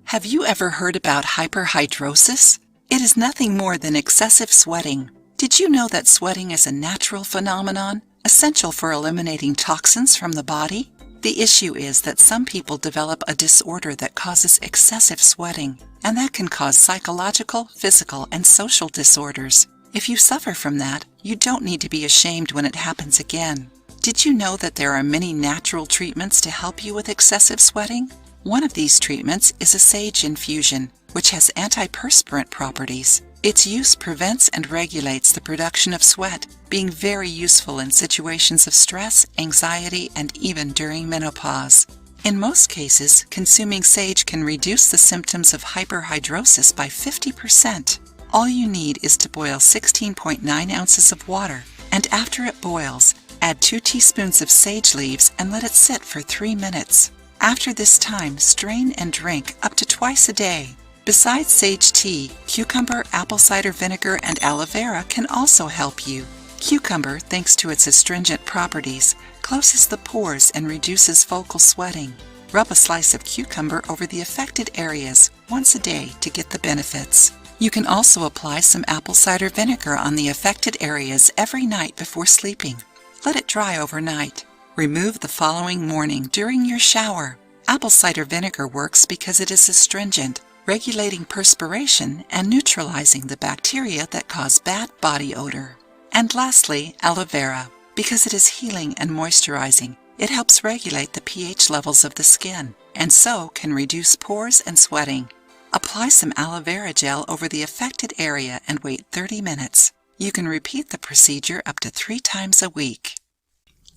Have you ever heard about hyperhidrosis? It is nothing more than excessive sweating. Did you know that sweating is a natural phenomenon, essential for eliminating toxins from the body? The issue is that some people develop a disorder that causes excessive sweating, and that can cause psychological, physical, and social disorders. If you suffer from that, you don't need to be ashamed when it happens again. Did you know that there are many natural treatments to help you with excessive sweating? One of these treatments is a sage infusion, which has antiperspirant properties. Its use prevents and regulates the production of sweat, being very useful in situations of stress, anxiety, and even during menopause. In most cases, consuming sage can reduce the symptoms of hyperhidrosis by 50%. All you need is to boil 16.9 ounces of water, and after it boils, add 2 teaspoons of sage leaves and let it sit for 3 minutes. After this time, strain and drink up to twice a day. Besides sage tea, cucumber, apple cider vinegar, and aloe vera can also help you. Cucumber, thanks to its astringent properties, closes the pores and reduces focal sweating. Rub a slice of cucumber over the affected areas once a day to get the benefits. You can also apply some apple cider vinegar on the affected areas every night before sleeping. Let it dry overnight. Remove the following morning during your shower. Apple cider vinegar works because it is astringent, regulating perspiration and neutralizing the bacteria that cause bad body odor. And lastly, aloe vera. Because it is healing and moisturizing, it helps regulate the pH levels of the skin, and so can reduce pores and sweating. Apply some aloe vera gel over the affected area and wait 30 minutes. You can repeat the procedure up to 3 times a week.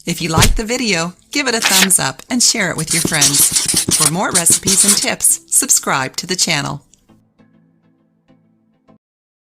If you liked the video, give it a thumbs up and share it with your friends. For more recipes and tips, subscribe to the channel.